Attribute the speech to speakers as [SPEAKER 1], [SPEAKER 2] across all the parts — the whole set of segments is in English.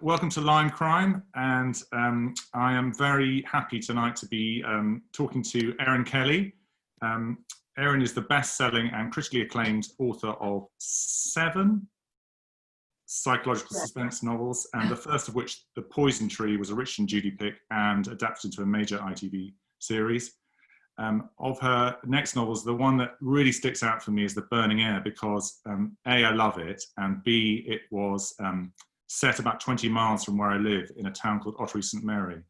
[SPEAKER 1] Welcome to Lyme Crime, and I am very happy tonight to be talking to Erin Kelly. Erin is the best-selling and critically acclaimed author of 7 psychological suspense novels, and the first of which, The Poison Tree, was a Richard and Judy pick and adapted into a major ITV series. Of her next novels, the one that really sticks out for me is The Burning Air, because A, I love it, and B, it was set about 20 miles from where I live in a town called Ottery St Mary.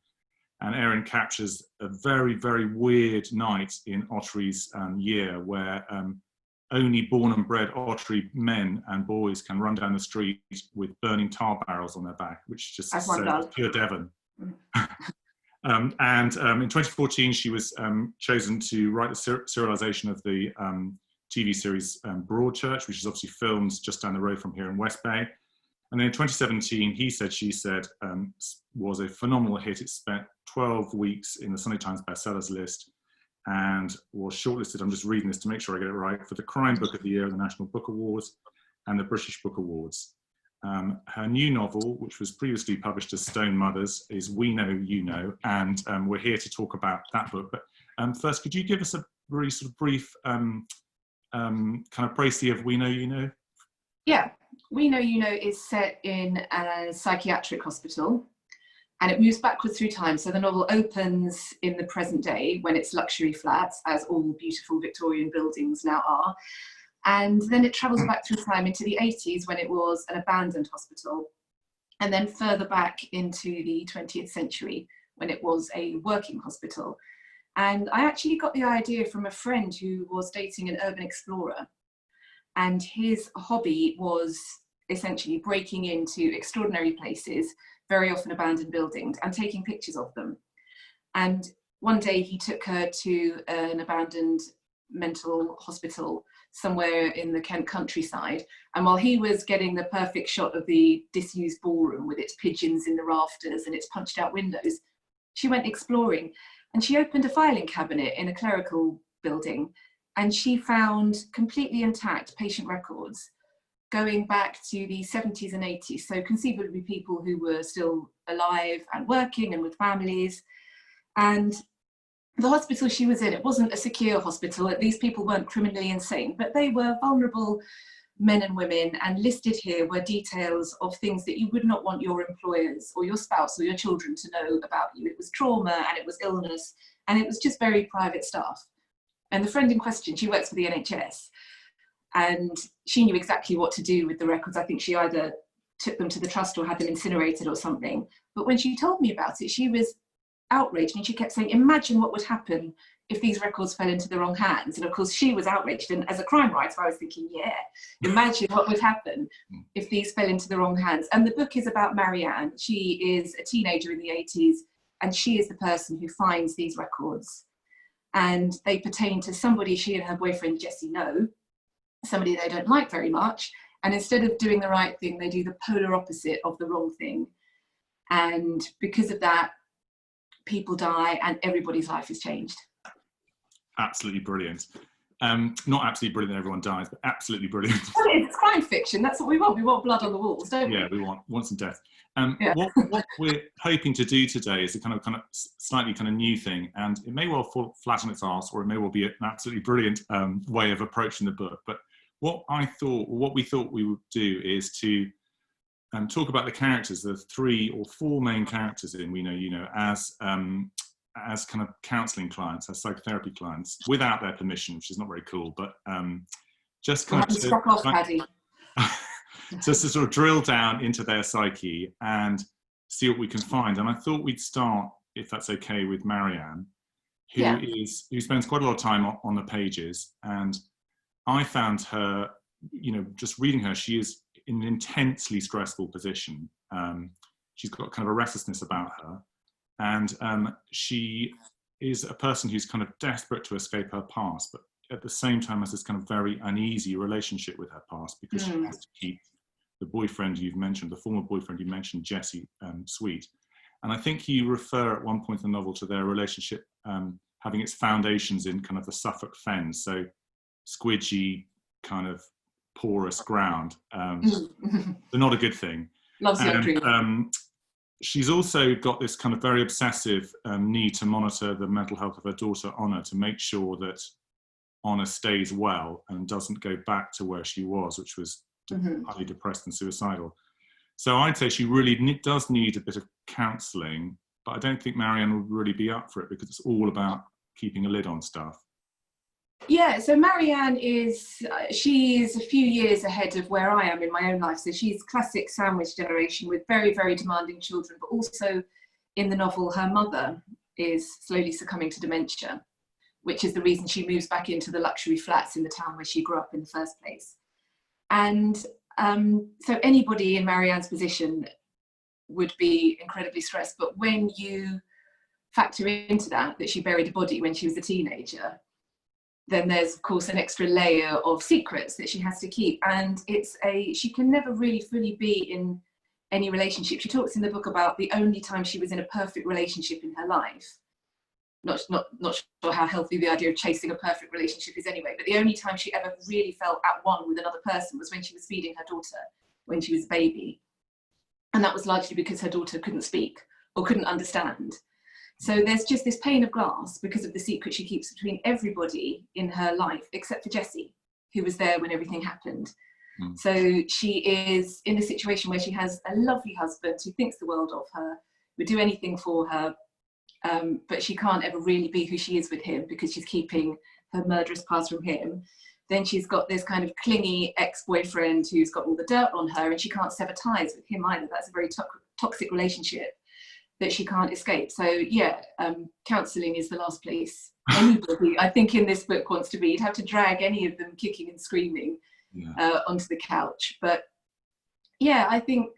[SPEAKER 1] And Erin captures a very, very weird night in Ottery's year where only born and bred Ottery men and boys can run down the street with burning tar barrels on their back, which just says pure Devon. In 2014, she was chosen to write the serialization of the TV series Broadchurch, which is obviously filmed just down the road from here in West Bay. And then in 2017, He Said, She Said was a phenomenal hit. It spent 12 weeks in the Sunday Times bestsellers list and was shortlisted, I'm just reading this to make sure I get it right, for the Crime Book of the Year at the National Book Awards and the British Book Awards. Her new novel, which was previously published as Stone Mothers, is We Know, You Know, and we're here to talk about that book. But first, could you give us a really sort of brief kind of précis of We Know, You Know?
[SPEAKER 2] Yeah, We Know, You Know is set in a psychiatric hospital, and it moves backwards through time. So the novel opens in the present day when it's luxury flats, as all beautiful Victorian buildings now are. And then it travels back through time into the 80s when it was an abandoned hospital. And then further back into the 20th century when it was a working hospital. And I actually got the idea from a friend who was dating an urban explorer. And his hobby was essentially breaking into extraordinary places, very often abandoned buildings, and taking pictures of them. And one day he took her to an abandoned mental hospital somewhere in the Kent countryside. And while he was getting the perfect shot of the disused ballroom with its pigeons in the rafters and its punched out windows, she went exploring, and she opened a filing cabinet in a clerical building, and she found completely intact patient records going back to the 70s and 80s. So conceivably people who were still alive and working and with families. And the hospital she was in, it wasn't a secure hospital. These people weren't criminally insane, but they were vulnerable men and women, and listed here were details of things that you would not want your employers or your spouse or your children to know about you. It was trauma and it was illness, and it was just very private stuff. And the friend in question, she works for the NHS, and she knew exactly what to do with the records. I think she either took them to the trust or had them incinerated or something. But when she told me about it, she was outraged, and she kept saying, imagine what would happen if these records fell into the wrong hands. And of course she was outraged, and as a crime writer I was thinking, yeah, imagine what would happen if these fell into the wrong hands. And the book is about Marianne. She is a teenager in the 80s, and she is the person who finds these records, and they pertain to somebody she and her boyfriend Jesse know, somebody they don't like very much, and instead of doing the right thing, they do the polar opposite of the wrong thing. And because of that, people die and everybody's life is changed.
[SPEAKER 1] Absolutely brilliant. Not absolutely brilliant that everyone dies, but absolutely brilliant.
[SPEAKER 2] Well, it's crime fiction, that's what we want. We want blood on the walls, don't we?
[SPEAKER 1] Yeah, we want some death.
[SPEAKER 2] Yeah.
[SPEAKER 1] What we're hoping to do today is a kind of slightly kind of new thing, and it may well fall flat on its arse, or it may well be an absolutely brilliant way of approaching the book. But what we thought we would do is to talk about the characters, the 3 or 4 main characters in We Know, You Know, as kind of counselling clients, as psychotherapy clients, without their permission, which is not very cool, but just kind of
[SPEAKER 2] stop off, Paddy.
[SPEAKER 1] just to sort of drill down into their psyche and see what we can find. And I thought we'd start, if that's okay, with Marianne, who spends quite a lot of time on the pages. And I found her, just reading her, she is in an intensely stressful position. She's got kind of a restlessness about her. And she is a person who's kind of desperate to escape her past, but at the same time has this kind of very uneasy relationship with her past, because she has to keep the boyfriend you've mentioned, the former boyfriend you mentioned, Jesse, sweet. And I think you refer at one point in the novel to their relationship having its foundations in kind of the Suffolk Fens, so squidgy, kind of porous ground. So not a good thing.
[SPEAKER 2] Loves young
[SPEAKER 1] And
[SPEAKER 2] dream.
[SPEAKER 1] she's also got this kind of very obsessive need to monitor the mental health of her daughter, Honor, to make sure that Honor stays well and doesn't go back to where she was, which was highly depressed and suicidal. So I'd say she really does need a bit of counselling, but I don't think Marianne would really be up for it because it's all about keeping a lid on stuff.
[SPEAKER 2] Yeah, so Marianne she's a few years ahead of where I am in my own life. So she's classic sandwich generation with very, very demanding children, but also in the novel, her mother is slowly succumbing to dementia, which is the reason she moves back into the luxury flats in the town where she grew up in the first place. And so anybody in Marianne's position would be incredibly stressed. But when you factor into that she buried a body when she was a teenager, then there's of course an extra layer of secrets that she has to keep. And she can never really fully be in any relationship. She talks in the book about the only time she was in a perfect relationship in her life. Not sure how healthy the idea of chasing a perfect relationship is anyway, but the only time she ever really felt at one with another person was when she was feeding her daughter when she was a baby. And that was largely because her daughter couldn't speak or couldn't understand. So there's just this pane of glass because of the secret she keeps between everybody in her life, except for Jessie, who was there when everything happened. So she is in a situation where she has a lovely husband who thinks the world of her, would do anything for her, but she can't ever really be who she is with him because she's keeping her murderous past from him. Then she's got this kind of clingy ex-boyfriend who's got all the dirt on her, and she can't sever ties with him either. That's a very toxic relationship that she can't escape. So yeah, counselling is the last place anybody, I think, in this book wants to be. You'd have to drag any of them kicking and screaming onto the couch. But yeah, I think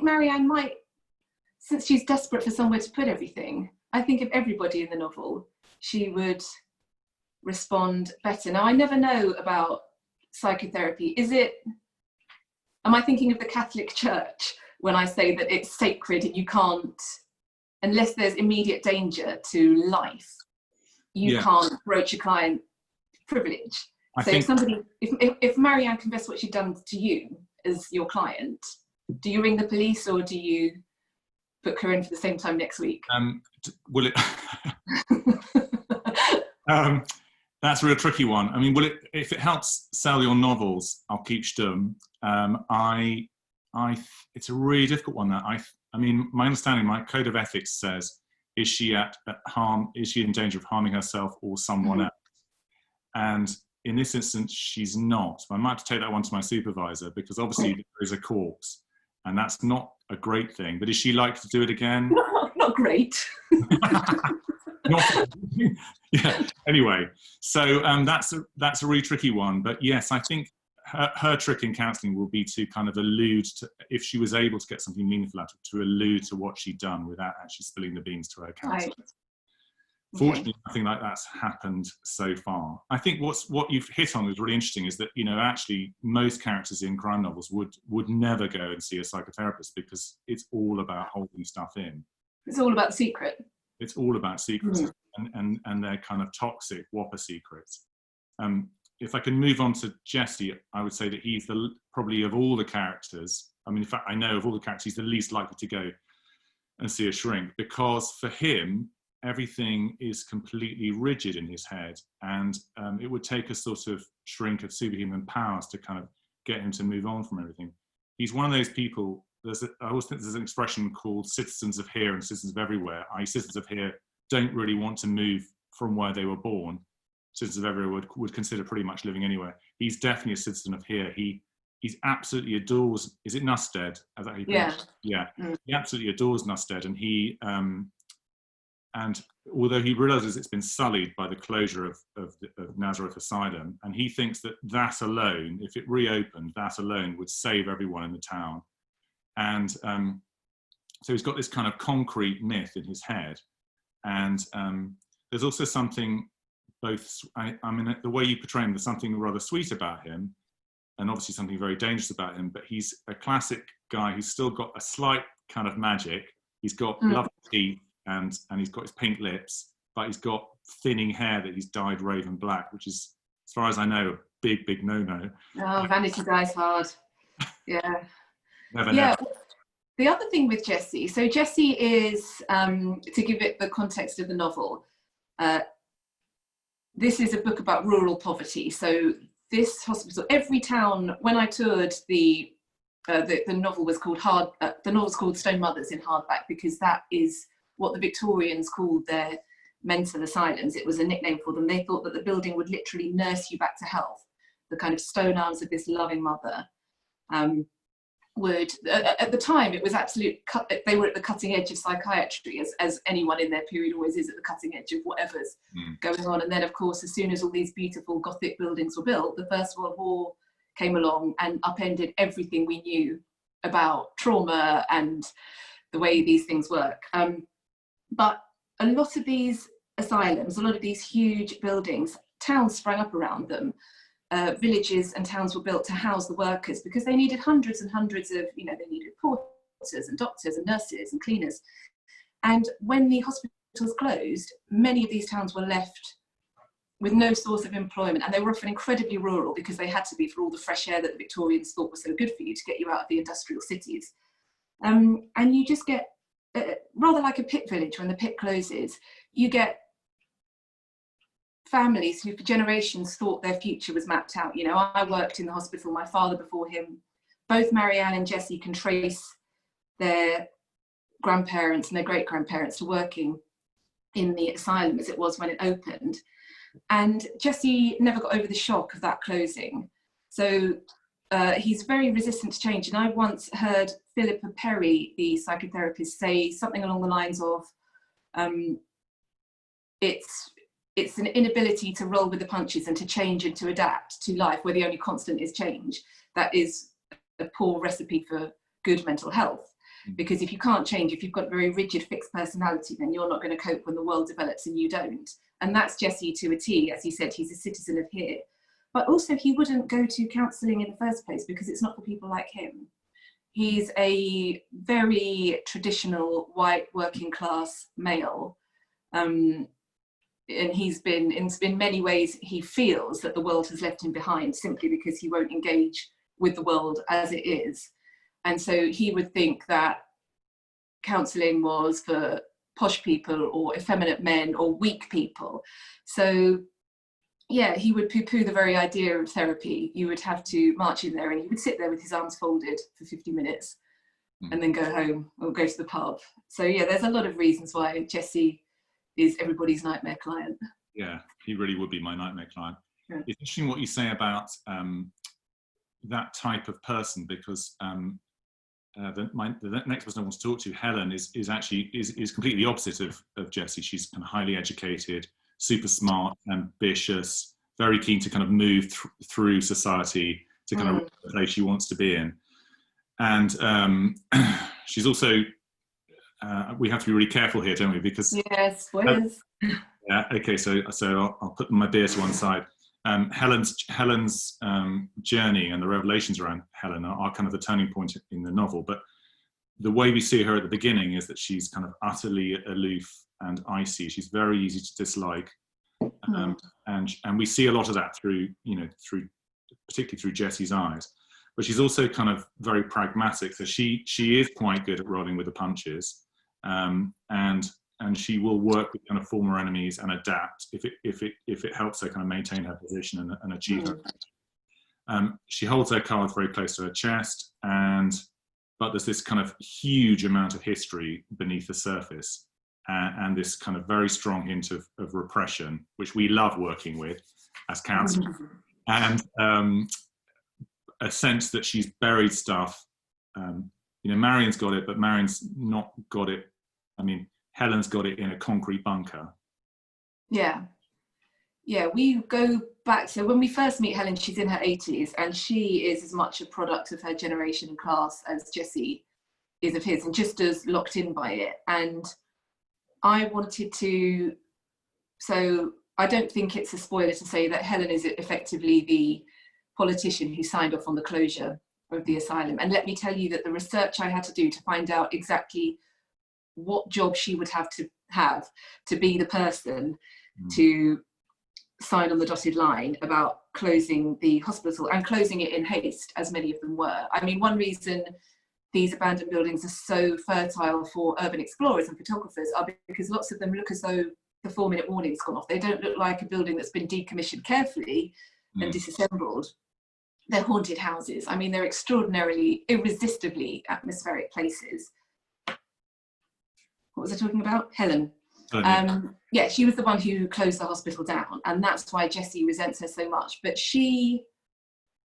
[SPEAKER 2] Marianne might, since she's desperate for somewhere to put everything, I think if everybody in the novel, she would respond better. Now, I never know about psychotherapy. Am I thinking of the Catholic Church when I say that it's sacred and you can't, unless there's immediate danger to life, you can't broach a client privilege? If Marianne confessed what she'd done to you as your client, do you ring the police or do you book her in for the same time next week?
[SPEAKER 1] Will it? That's a real tricky one. I mean, if it helps sell your novels, I'll keep stum. It's a really difficult one. I mean, my understanding, my code of ethics says, is she in danger of harming herself or someone else? And in this instance, she's not. I might have to take that one to my supervisor because obviously there is a corpse, and that's not a great thing. But is she likely to do it again?
[SPEAKER 2] Not great.
[SPEAKER 1] Yeah. Anyway, so that's a really tricky one. But yes, I think her trick in counselling will be to kind of allude to, if she was able to get something meaningful out of it, to allude to what she'd done without actually spilling the beans to her counsellor. Right. Fortunately, nothing like that's happened so far. I think what you've hit on is really interesting is that, actually most characters in crime novels would never go and see a psychotherapist because it's all about holding stuff in.
[SPEAKER 2] It's all about the secret.
[SPEAKER 1] It's all about secrets and they're kind of toxic whopper secrets. If I can move on to Jessie, I would say that he's probably of all the characters, I mean, in fact, I know of all the characters, he's the least likely to go and see a shrink because for him, everything is completely rigid in his head, and it would take a sort of shrink of superhuman powers to kind of get him to move on from everything. He's one of those people, I always think there's an expression called citizens of here and citizens of everywhere. Citizens of here don't really want to move from where they were born. Citizens of everywhere would consider pretty much living anywhere. He's definitely a citizen of here. He absolutely adores, is it Nusstead? Yeah. He absolutely adores Nusstead, and he and although he realizes it's been sullied by the closure of Nazareth Asylum, and he thinks that alone, if it reopened, that alone would save everyone in the town. And so he's got this kind of concrete myth in his head. And there's also something I mean, the way you portray him, there's something rather sweet about him, and obviously something very dangerous about him, but he's a classic guy who's still got a slight kind of magic. He's got lovely teeth, and he's got his pink lips, but he's got thinning hair that he's dyed raven black, which is, as far as I know, a big no-no.
[SPEAKER 2] Oh, vanity dies hard. Yeah.
[SPEAKER 1] Never.
[SPEAKER 2] the other thing with Jessie, so Jessie is, to give it the context of the novel, this is a book about rural poverty. So this hospital, every town, when I toured the novel was called the novel's called Stone Mothers in hardback, because that is what the Victorians called their mental asylums. It was a nickname for them. They thought that the building would literally nurse you back to health. The kind of stone arms of this loving mother would, at the time, it was they were at the cutting edge of psychiatry, as anyone in their period always is at the cutting edge of whatever's going on. And then, of course, as soon as all these beautiful Gothic buildings were built, the First World War came along and upended everything we knew about trauma and the way these things work. But a lot of these asylums, a lot of these huge buildings, towns sprang up around them. Villages and towns were built to house the workers because they needed hundreds and hundreds of, they needed porters and doctors and nurses and cleaners. And when the hospitals closed, many of these towns were left with no source of employment, and they were often incredibly rural because they had to be for all the fresh air that the Victorians thought was so good for you to get you out of the industrial cities. And you just get, rather like a pit village when the pit closes, you get families who for generations thought their future was mapped out. I worked in the hospital, my father before him. Both Marianne and Jessie can trace their grandparents and their great-grandparents to working in the asylum as it was when it opened. And Jessie never got over the shock of that closing. So he's very resistant to change. And I once heard Philippa Perry, the psychotherapist, say something along the lines of, it's an inability to roll with the punches and to change and to adapt to life where the only constant is change. That is a poor recipe for good mental health. Because if you can't change, if you've got a very rigid, fixed personality, then you're not going to cope when the world develops and you don't. And that's Jessie to a T. As he said, he's a citizen of here. But also he wouldn't go to counselling in the first place because it's not for people like him. He's a very traditional white working class male. And he's been, in many ways, he feels that the world has left him behind simply because he won't engage with the world as it is. And so he would think that counselling was for posh people or effeminate men or weak people. So yeah, he would poo-poo the very idea of therapy. You would have to march in there and he would sit there with his arms folded for 50 minutes and then go home or go to the pub. So yeah, there's a lot of reasons why Jessie is everybody's nightmare client.
[SPEAKER 1] Yeah, he really would be my nightmare client.
[SPEAKER 2] Yeah.
[SPEAKER 1] It's interesting what you say about that type of person, because the next person I want to talk to, Helen, is completely opposite of Jessie. She's kind of highly educated, super smart, ambitious, very keen to kind of move through society to kind of reach the place she wants to be in. And she's also, we have to be really careful here, don't we? Because
[SPEAKER 2] yes, Wes.
[SPEAKER 1] Yeah. Okay. So I'll put my beer to one side. Helen's journey and the revelations around Helen are kind of the turning point in the novel. But the way we see her at the beginning is that she's kind of utterly aloof and icy. She's very easy to dislike, and we see a lot of that through particularly through Jessie's eyes. But she's also kind of very pragmatic. So she is quite good at rolling with the punches, and she will work with kind of former enemies and adapt if it helps her kind of maintain her position and achieve her. She holds her cards very close to her chest, but there's this kind of huge amount of history beneath the surface, and this kind of very strong hint of repression, which we love working with as counsellors, and a sense that she's buried stuff. Marianne's got it, but Marianne's not got it. I mean, Helen's got it in a concrete bunker. Yeah, we go back. So when we first meet Helen, she's in her 80s, and she is as much a product of her generation and class as Jessie is of his, and just as locked in by it. And I wanted to, so I don't think it's a spoiler to say that Helen is effectively the politician who signed off on the closure of the asylum. And let me tell you that the research I had to do to find out exactly what job she would have to be the person to sign on the dotted line about closing the hospital, and closing it in haste, as many of them were. I mean, one reason
[SPEAKER 2] these abandoned buildings are so fertile for urban explorers and photographers are because lots of them look as though the 4-minute warning's gone off. They don't look like a building that's been decommissioned carefully and disassembled. They're haunted houses. I mean, they're extraordinarily, irresistibly atmospheric places. What was I talking about? Helen. Yeah, she was the one who closed the hospital down, and that's why Jessie resents her so much. But she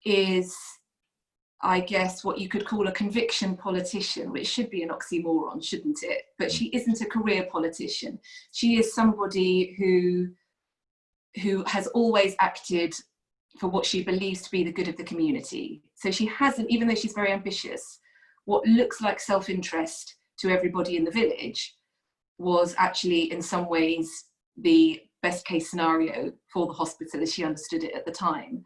[SPEAKER 2] is, I guess, what you could call a conviction politician, which should be an oxymoron, shouldn't it? But she isn't a career politician. She is somebody who has always acted for what she believes to be the good of the community. So she hasn't, even though she's very ambitious, what looks like self-interest to everybody in the village was actually in some ways the best case scenario for the hospital as she understood it at the time.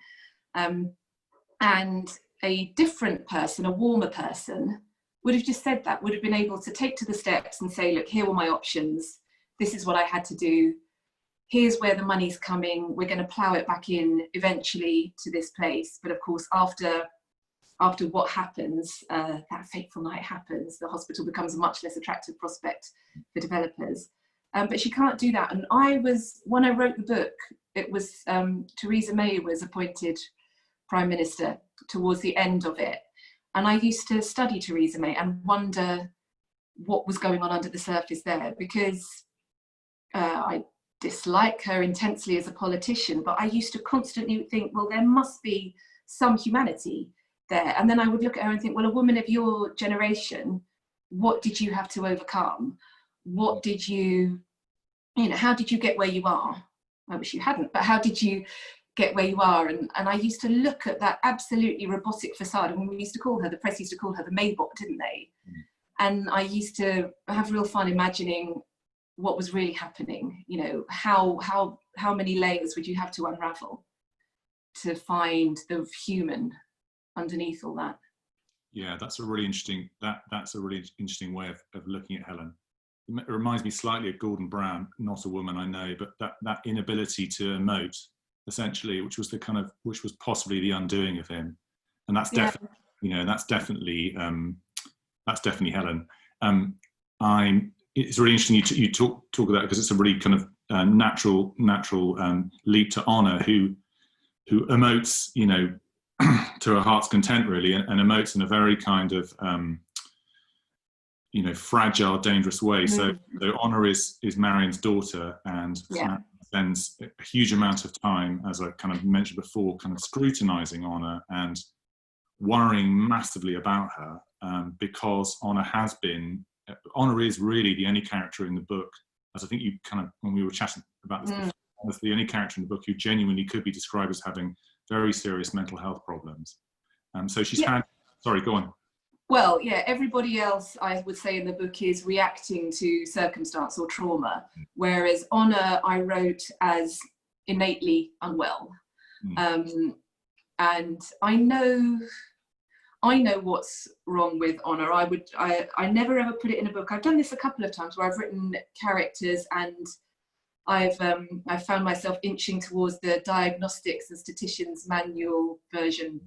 [SPEAKER 2] And a different person, a warmer person, would have just said that, would have been able to take to the steps and say, look, here were my options. This is what I had to do. Here's where the money's coming. We're going to plough it back in eventually to this place. But of course, after what happens, that fateful night happens, the hospital becomes a much less attractive prospect for developers. But she can't do that. And when I wrote the book, it was Theresa May was appointed Prime Minister towards the end of it. And I used to study Theresa May and wonder what was going on under the surface there, because I dislike her intensely as a politician, but I used to constantly think, well, there must be some humanity there. And then I would look at her and think, well, a woman of your generation, what did you have to overcome? What did you know, how did you get where you are? I wish you hadn't, but how did you get where you are? And I used to look at that absolutely robotic facade. And we used to call her, the press used to call her the Maybot, didn't they? And I used to have real fun imagining what was really happening. You know, how many layers would you have to unravel to find the human underneath all that?
[SPEAKER 1] Yeah, that's a really interesting way of looking at Helen. It reminds me slightly of Gordon Brown, not a woman I know, but that inability to emote, essentially, which was possibly the undoing of him. And that's definitely, you know, that's definitely Helen. It's really interesting you talk about, because it's a really kind of natural leap to Honor, who emotes, you know, to her heart's content, really, and emotes in a very kind of you know, fragile, dangerous way. So Honor is Marianne's daughter, and spends a huge amount of time, as I kind of mentioned before, kind of scrutinizing Honor and worrying massively about her, because Honor is really the only character in the book, as I think you kind of, when we were chatting about this before, was the only character in the book who genuinely could be described as having very serious mental health problems. So she's had, sorry, go on.
[SPEAKER 2] Well, yeah, everybody else, I would say, in the book is reacting to circumstance or trauma, whereas Honor I wrote as innately unwell. And I know what's wrong with Honor. I never ever put it in a book. I've done this a couple of times where I've written characters and I've found myself inching towards the diagnostics and statistician's manual version,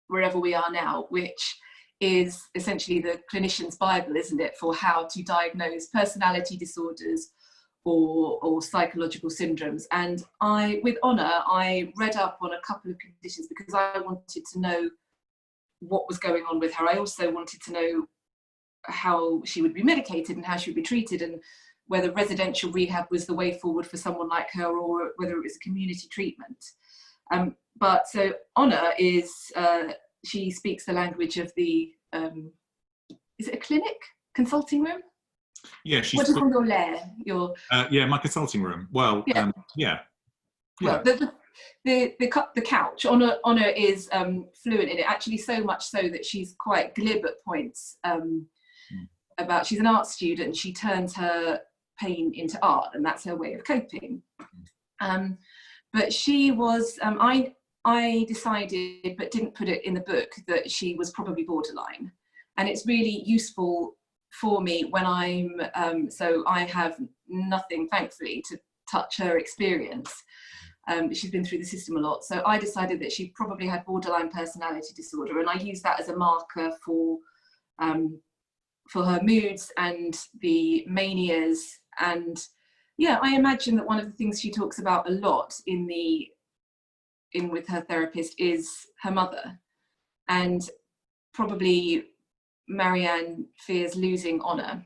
[SPEAKER 2] wherever we are now, which is essentially the clinician's Bible, isn't it, for how to diagnose personality disorders or psychological syndromes. And with Honor, I read up on a couple of conditions because I wanted to know what was going on with her. I also wanted to know how she would be medicated and how she would be treated, and whether residential rehab was the way forward for someone like her, or whether it was a community treatment. But so Honor is, she speaks the language of the, is it a clinic? Consulting room?
[SPEAKER 1] Yeah, she's...
[SPEAKER 2] What do you call your lair?
[SPEAKER 1] Yeah, my consulting room. Well,
[SPEAKER 2] Well, the couch, Honor is fluent in it, actually so much so that she's quite glib at points about, she's an art student and she turns her pain into art, and that's her way of coping. But she was, I decided, but didn't put it in the book, that she was probably borderline. And it's really useful for me when I'm, so I have nothing, thankfully, to touch her experience. She's been through the system a lot. So I decided that she probably had borderline personality disorder, and I used that as a marker for for her moods and the manias. And yeah, I imagine that one of the things she talks about a lot with her therapist is her mother. And probably Marianne fears losing Honor,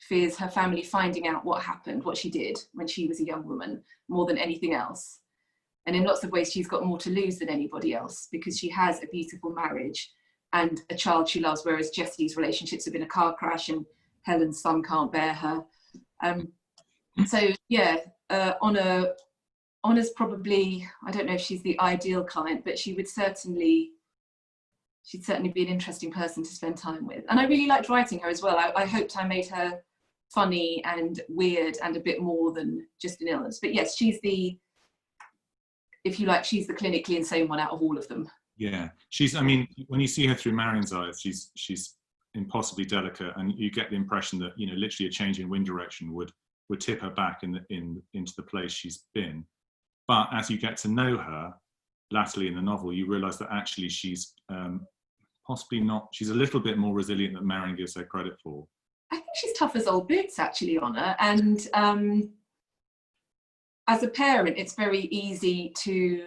[SPEAKER 2] fears her family finding out what happened, what she did when she was a young woman, more than anything else. And in lots of ways, she's got more to lose than anybody else, because she has a beautiful marriage and a child she loves, whereas Jesse's relationships have been a car crash and Helen's son can't bear her. So yeah, Honor's probably, I don't know if she's the ideal client, but she'd certainly be an interesting person to spend time with. And I really liked writing her as well. I hoped I made her funny and weird and a bit more than just an illness. But yes, she's the clinically insane one out of all of them. Yeah,
[SPEAKER 1] I mean, when you see her through Marianne's eyes, she's impossibly delicate, and you get the impression that, you know, literally a change in wind direction would tip her back into the place she's been. But as you get to know her latterly in the novel, you realise that actually she's possibly not. She's a little bit more resilient than Marianne gives her credit for.
[SPEAKER 2] I think she's tough as old boots, actually, Honor. And as a parent, it's very easy to,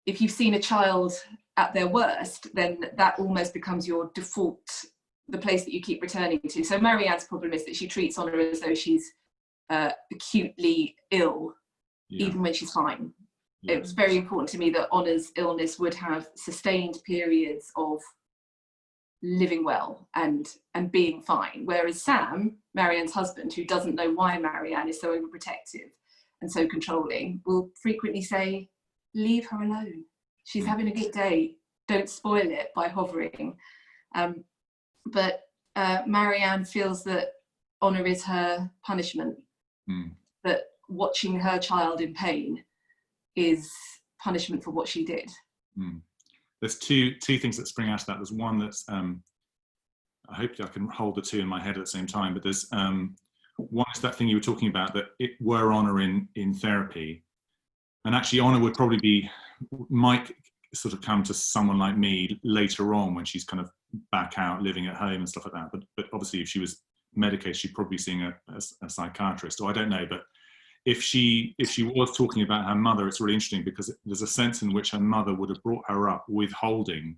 [SPEAKER 2] if you've seen a child at their worst, then that almost becomes your default, the place that you keep returning to. So Marianne's problem is that she treats Honor as though she's acutely ill, even when she's fine. Yeah. It was very important to me that Honor's illness would have sustained periods of living well and being fine, whereas Sam, Marianne's husband, who doesn't know why Marianne is so overprotective and so controlling, will frequently say, leave her alone, she's having a good day, don't spoil it by hovering. But Marianne feels that Honor is her punishment, that watching her child in pain is punishment for what she did.
[SPEAKER 1] There's two things that spring out of that. There's one that's, I hope I can hold the two in my head at the same time, but there's one is that thing you were talking about, that it were Honor in therapy, and actually Honor might sort of come to someone like me later on when she's kind of back out living at home and stuff like that. But obviously if she was medicated, she'd probably be seeing a psychiatrist, or I don't know. But if she was talking about her mother, it's really interesting, because there's a sense in which her mother would have brought her up withholding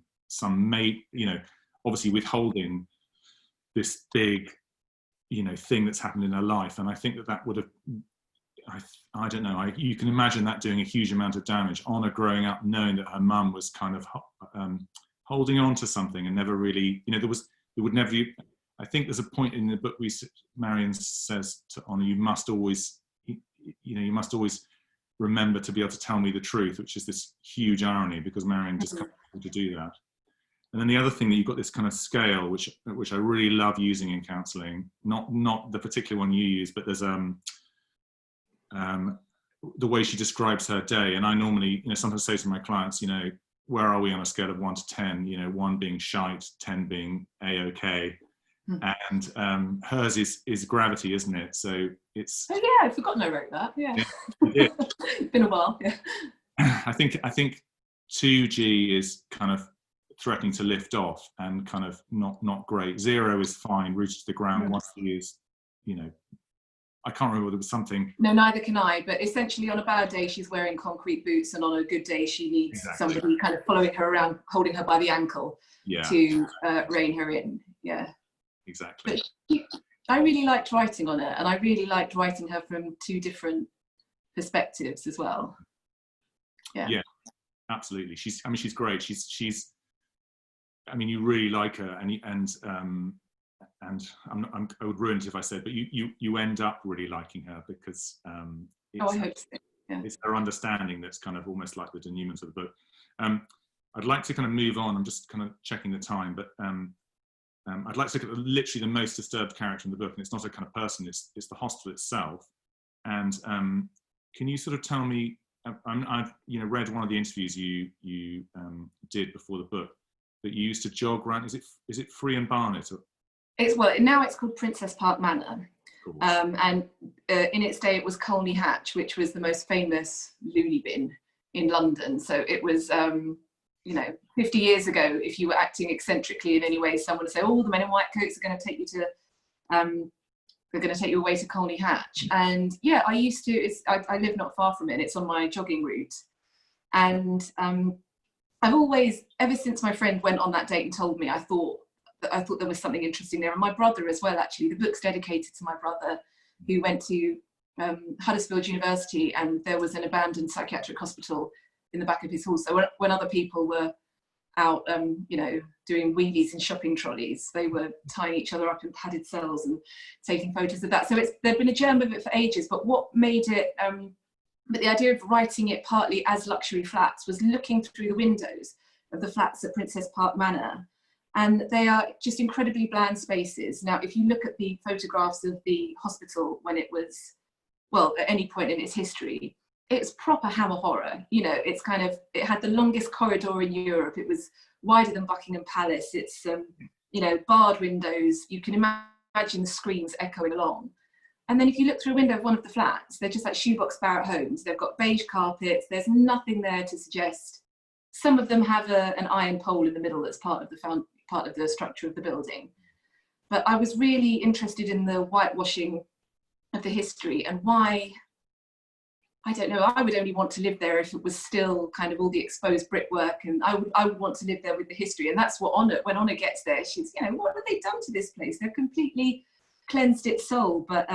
[SPEAKER 1] obviously withholding this big, thing that's happened in her life. And I think that would have, I don't know, you can imagine that doing a huge amount of damage. Honor growing up knowing that her mum was kind of holding on to something and never really, I think there's a point in the book Marianne says to Honor, you must always remember to be able to tell me the truth, which is this huge irony, because Marianne just can't be able to do that. And then the other thing, that you've got this kind of scale, which I really love using in counselling, not the particular one you use, but there's the way she describes her day. And I normally, sometimes say to my clients, where are we on a scale of 1 to 10? 1 being shite, 10 being A-OK. And hers is gravity, isn't it? So it's.
[SPEAKER 2] Oh yeah, I'd forgotten I wrote that. Yeah. It's been a while. Yeah.
[SPEAKER 1] I think 2G is kind of threatening to lift off and kind of not great. 0 is fine, rooted to the ground. 1 is, I can't remember, there was something.
[SPEAKER 2] No, neither can I. But essentially, on a bad day, she's wearing concrete boots, and on a good day, she needs somebody kind of following her around, holding her by the ankle to rein her in. Yeah.
[SPEAKER 1] Exactly.
[SPEAKER 2] But I really liked writing on her, and I really liked writing her from 2 different perspectives as well.
[SPEAKER 1] Yeah, absolutely. She's great. She's. I mean, you really like her, and I would ruin it if I said, but you end up really liking her, because
[SPEAKER 2] I hope so. Yeah.
[SPEAKER 1] It's her understanding that's kind of almost like the denouement of the book. I'd like to kind of move on. I'm just kind of checking the time, but. I'd like to look at literally the most disturbed character in the book, and it's not a kind of person, it's the hospital itself. And can you sort of tell me, I've read one of the interviews you did before the book, that you used to jog around, is it Free and Barnet?
[SPEAKER 2] Now it's called Princess Park Manor. And in its day it was Colney Hatch, which was the most famous loony bin in London. So it was you know, 50 years ago, if you were acting eccentrically in any way, someone would say, oh, the men in white coats are going to take you to, they're going to take you away to Colney Hatch. And yeah, I used to, I live not far from it, and it's on my jogging route. And I've always, ever since my friend went on that date and told me, I thought there was something interesting there. And my brother as well, actually. The book's dedicated to my brother, who went to Huddersfield University, and there was an abandoned psychiatric hospital in the back of his hall. So when other people were out, you know, doing wheelies in shopping trolleys, they were tying each other up in padded cells and taking photos of that. So there'd been a germ of it for ages, but what made it, but the idea of writing it partly as luxury flats was looking through the windows of the flats at Princess Park Manor, and they are just incredibly bland spaces. Now, if you look at the photographs of the hospital when it was, well, at any point in its history, it's proper Hammer horror. You know, it's kind of, it had the longest corridor in Europe. It was wider than Buckingham Palace. It's, you know, barred windows. You can imagine the screams echoing along. And then if you look through a window of one of the flats, they're just like shoebox Barrett homes. They've got beige carpets. There's nothing there to suggest. Some of them have an iron pole in the middle that's part of the structure of the building. But I was really interested in the whitewashing of the history, and why, I don't know, I would only want to live there if it was still kind of all the exposed brickwork, and I would want to live there with the history. And that's what Honor, when Honor gets there, she's, you know, what have they done to this place? They've completely cleansed its soul. But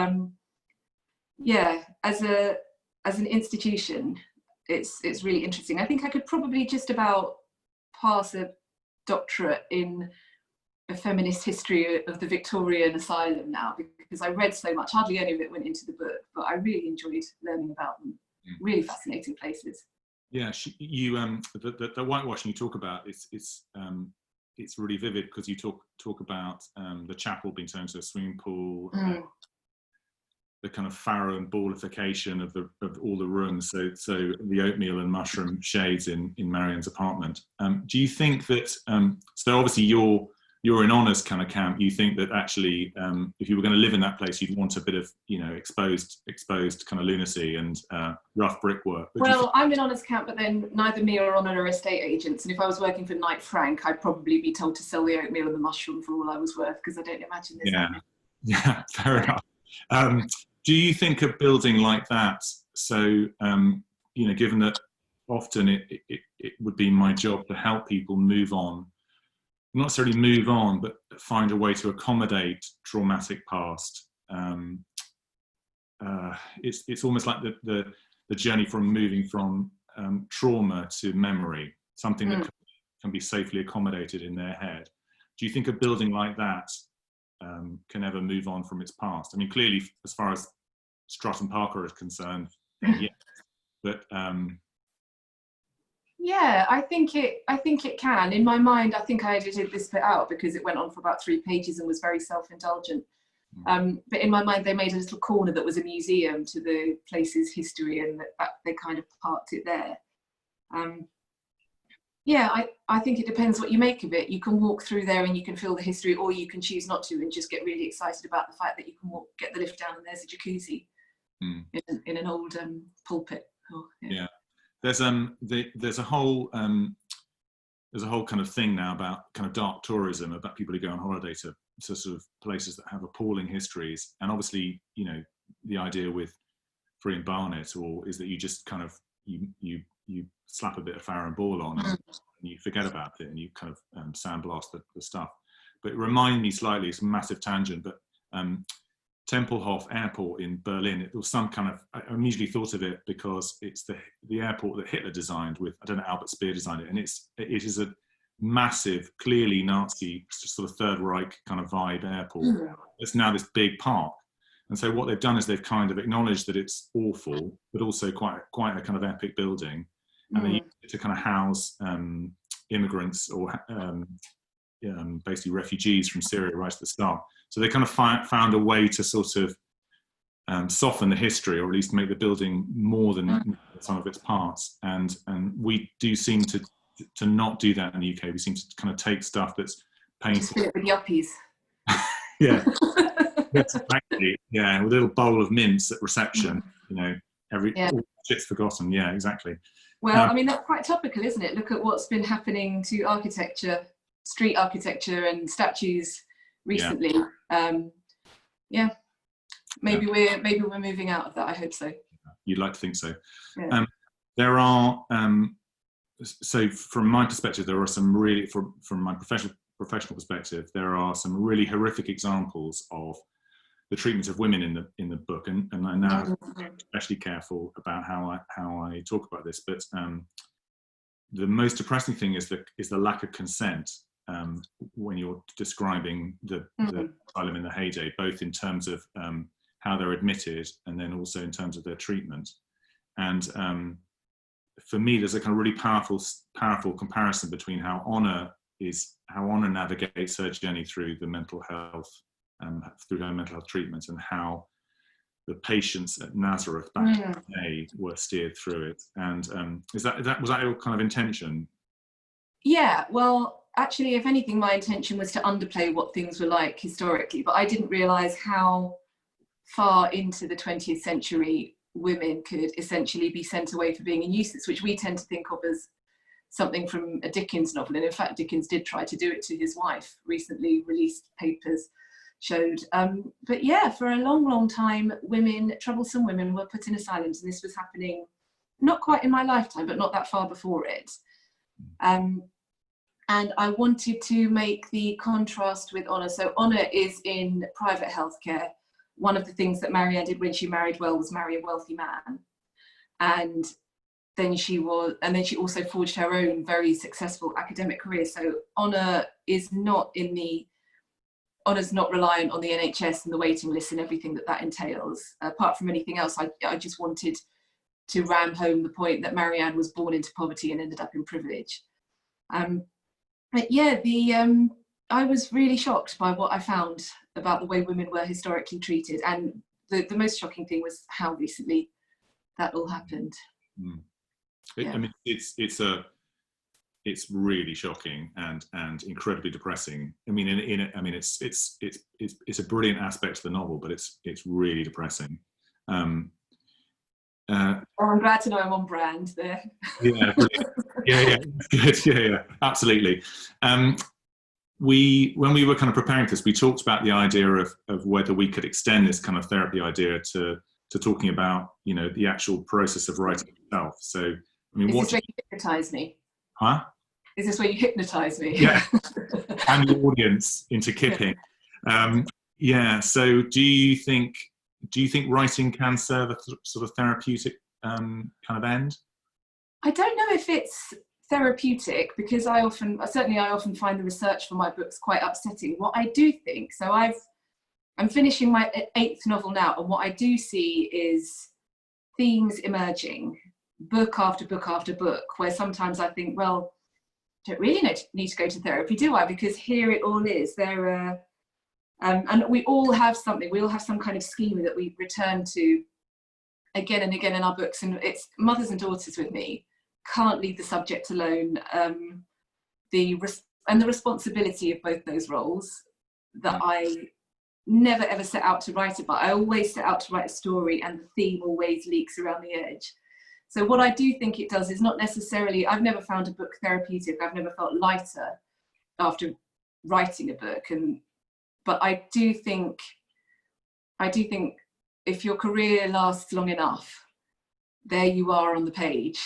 [SPEAKER 2] yeah, as an institution, it's really interesting. I think I could probably just about pass a doctorate in a feminist history of the Victorian asylum now, because I read so much. Hardly any of it went into the book, but I really enjoyed learning about them. Really fascinating places. Yeah,
[SPEAKER 1] the whitewashing you talk about, it's really vivid, because you talk about the chapel being turned into a swimming pool, the kind of Pharaoh and ballification of all the rooms. So the oatmeal and mushroom shades in Marianne's apartment. Do you think that? So obviously you're in Honor's kind of camp. You think that actually, if you were going to live in that place, you'd want a bit of, you know, exposed kind of lunacy and rough brickwork.
[SPEAKER 2] Well, I'm in Honor's camp, but then neither me or Honor are estate agents. And if I was working for Knight Frank, I'd probably be told to sell the oatmeal and the mushroom for all I was worth, because I don't imagine this happening.
[SPEAKER 1] Yeah, fair enough. Do you think a building like that? So, you know, given that often it would be my job to help people move on. Not necessarily move on, but find a way to accommodate traumatic past. It's almost like the journey from moving from trauma to memory, something that can be safely accommodated in their head. Do you think a building like that can ever move on from its past? I mean, clearly, as far as Stratton Parker is concerned, yes, but
[SPEAKER 2] yeah, I think it can. In my mind, I think I edited this bit out because it went on for about 3 pages and was very self-indulgent. But in my mind, they made a little corner that was a museum to the place's history, and that they kind of parked it there. Yeah, I think it depends what you make of it. You can walk through there and you can feel the history, or you can choose not to and just get really excited about the fact that you can get the lift down and there's a jacuzzi in an old pulpit. Oh, yeah.
[SPEAKER 1] There's a whole kind of thing now about kind of dark tourism, about people who go on holiday to sort of places that have appalling histories. And obviously, you know, the idea with Free and Barnet is that you just kind of you slap a bit of Farrow and Ball on and you forget about it and you kind of sandblast the stuff. But it reminded me slightly, it's a massive tangent, but Tempelhof Airport in Berlin, it was some kind of, I immediately thought of it because it's the airport that Hitler designed with, I don't know, Albert Speer designed it, and it is a massive, clearly Nazi, sort of Third Reich kind of vibe airport. It's now this big park. And so what they've done is they've kind of acknowledged that it's awful, but also quite a kind of epic building. And they use it to kind of house immigrants or basically refugees from Syria right at the start. So they kind of found a way to sort of soften the history, or at least make the building more than some of its parts. And we do seem to not do that in the UK. We seem to kind of take stuff that's painful.
[SPEAKER 2] Just fill it with yuppies.
[SPEAKER 1] Yeah. Yes, exactly. Yeah, with a little bowl of mince at reception, you know, all shit's forgotten. Yeah, exactly.
[SPEAKER 2] Well, I mean, that's quite topical, isn't it? Look at what's been happening to architecture, street architecture and statues recently. Yeah, maybe we're moving out of that. I hope so.
[SPEAKER 1] You'd like to think so.
[SPEAKER 2] Yeah.
[SPEAKER 1] There are, so from my perspective, there are some really, from my professional perspective, there are some really horrific examples of the treatment of women in the book, and I now have to be especially careful about how I talk about this. But the most depressing thing is the lack of consent when you're describing the asylum in the heyday, both in terms of how they're admitted and then also in terms of their treatment. And for me, there's a kind of really powerful comparison between how Honor navigates her journey through the mental health, through her mental health treatment, and how the patients at Nazareth back in the day were steered through it. And was that your kind of intention?
[SPEAKER 2] Yeah, well, actually, if anything, my intention was to underplay what things were like historically, but I didn't realise how far into the 20th century women could essentially be sent away for being a nuisance, which we tend to think of as something from a Dickens novel. And in fact, Dickens did try to do it to his wife. Recently released papers showed. But yeah, for a long time, troublesome women were put in asylums, and this was happening not quite in my lifetime, but not that far before it. And I wanted to make the contrast with Honor. So Honor is in private healthcare. One of the things that Marianne did when she married well was marry a wealthy man. And then she also forged her own very successful academic career. So Honor is Honor's not reliant on the NHS and the waiting list and everything that entails. Apart from anything else, I just wanted to ram home the point that Marianne was born into poverty and ended up in privilege. But yeah, I was really shocked by what I found about the way women were historically treated, and the most shocking thing was how recently that all happened.
[SPEAKER 1] I mean, it's really shocking and incredibly depressing. I mean, it's a brilliant aspect of the novel, but it's really depressing.
[SPEAKER 2] I'm glad to know I'm on brand there.
[SPEAKER 1] Yeah, good. Yeah, absolutely. When we were kind of preparing for this, we talked about the idea of whether we could extend this kind of therapy idea to talking about, the actual process of writing itself. So, I mean,
[SPEAKER 2] is this where you hypnotise me?
[SPEAKER 1] Huh?
[SPEAKER 2] Is this where you hypnotise me?
[SPEAKER 1] Yeah, and the audience into kipping. So do you think writing can serve a sort of therapeutic kind of end?
[SPEAKER 2] I don't know if it's therapeutic, because I often find the research for my books quite upsetting. What I do think, so I'm finishing my 8th novel now, and what I do see is themes emerging, book after book after book, where sometimes I think, well, I don't really need to go to therapy, do I? Because here it all is. And we all have something. We all have some kind of schema that we return to again and again in our books. And it's mothers and daughters with me can't leave the subject alone. The responsibility of both those roles that I never ever set out to write about. I always set out to write a story, and the theme always leaks around the edge. So what I do think it does is not necessarily, I've never found a book therapeutic. I've never felt lighter after writing a book. But I do think if your career lasts long enough, there you are on the page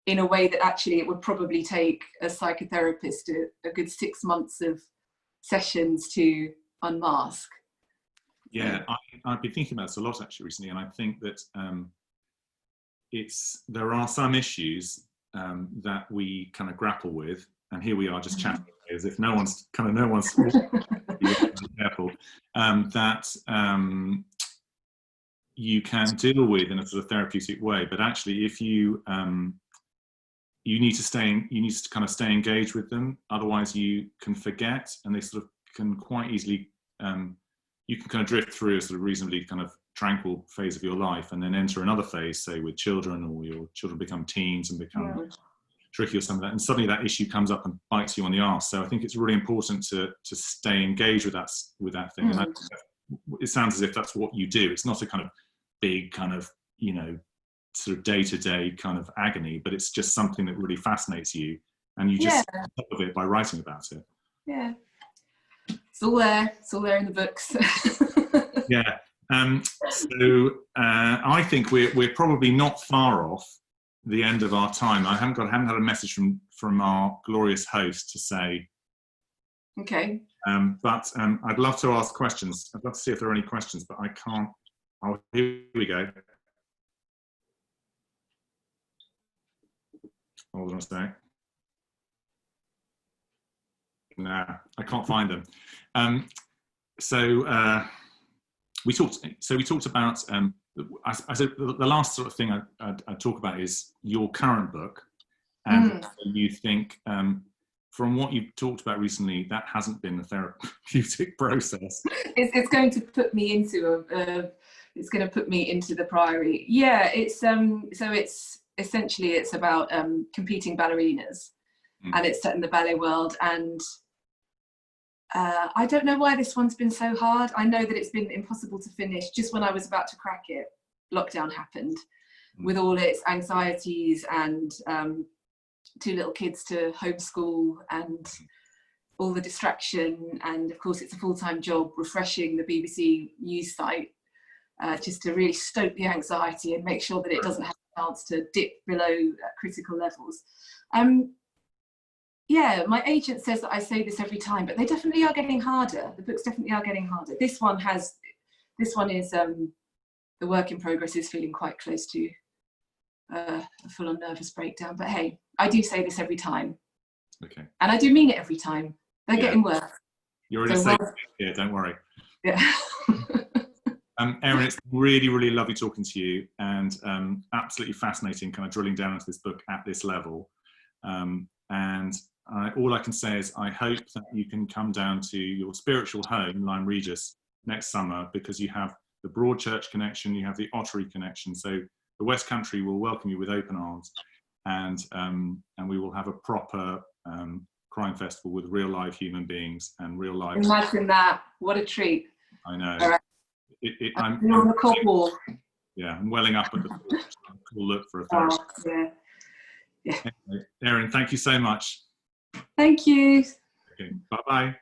[SPEAKER 2] in a way that actually it would probably take a psychotherapist a good 6 months of sessions to unmask.
[SPEAKER 1] Yeah, I've been thinking about this a lot actually recently, and I think that there are some issues that we kind of grapple with, and here we are just chatting as if no one's careful, that you can deal with in a sort of therapeutic way. But actually, if you need to kind of stay engaged with them, otherwise you can forget, and they sort of can quite easily you can kind of drift through a sort of reasonably kind of tranquil phase of your life, and then enter another phase, say with children, or your children become teens and become tricky or something like that, and suddenly that issue comes up and bites you on the arse. So I think it's really important to stay engaged with that thing. And it sounds as if that's what you do. It's not a kind of big kind of sort of day-to-day kind of agony, but it's just something that really fascinates you, and you just stay on top of it by writing about it.
[SPEAKER 2] Yeah, it's all there in the books.
[SPEAKER 1] Yeah. So I think we're probably not far off the end of our time. I haven't had a message from our glorious host to say.
[SPEAKER 2] Okay.
[SPEAKER 1] But I'd love to ask questions. I'd love to see if there are any questions, but I can't. Oh, here we go. Hold on a sec. No, I can't find them. We talked about. I said the last sort of thing I talk about is your current book, and you think. From what you've talked about recently, that hasn't been a therapeutic process.
[SPEAKER 2] It's going to put me into it's going to put me into the Priory. Yeah, it's so it's essentially it's about competing ballerinas, and it's set in the ballet world. And I don't know why this one's been so hard. I know that it's been impossible to finish. Just when I was about to crack it, lockdown happened, with all its anxieties and 2 little kids to homeschool and all the distraction, and of course it's a full-time job refreshing the BBC news site, just to really stoke the anxiety and make sure that it doesn't have a chance to dip below critical levels. Yeah, my agent says that I say this every time, but they definitely are getting harder. The books definitely are getting harder. This one is the work in progress is feeling quite close to a full-on nervous breakdown, but hey, I do say this every time.
[SPEAKER 1] Okay. And
[SPEAKER 2] I do mean it every time. They're getting worse.
[SPEAKER 1] You're in a safe place here, don't worry.
[SPEAKER 2] Yeah.
[SPEAKER 1] Erin, it's really, really lovely talking to you, and absolutely fascinating kind of drilling down into this book at this level. All I can say is I hope that you can come down to your spiritual home, Lyme Regis, next summer, because you have the Broadchurch connection, you have the Ottery connection, so the West Country will welcome you with open arms, and we will have a proper crime festival with real live human beings and real live.
[SPEAKER 2] Imagine that! What a treat!
[SPEAKER 1] I know.
[SPEAKER 2] Right.
[SPEAKER 1] I'm
[SPEAKER 2] on the cold wall.
[SPEAKER 1] Yeah, I'm welling up at the cool look for a therapist.
[SPEAKER 2] Oh, yeah.
[SPEAKER 1] Anyway, Erin, thank you so much.
[SPEAKER 2] Thank you.
[SPEAKER 1] Okay, bye bye.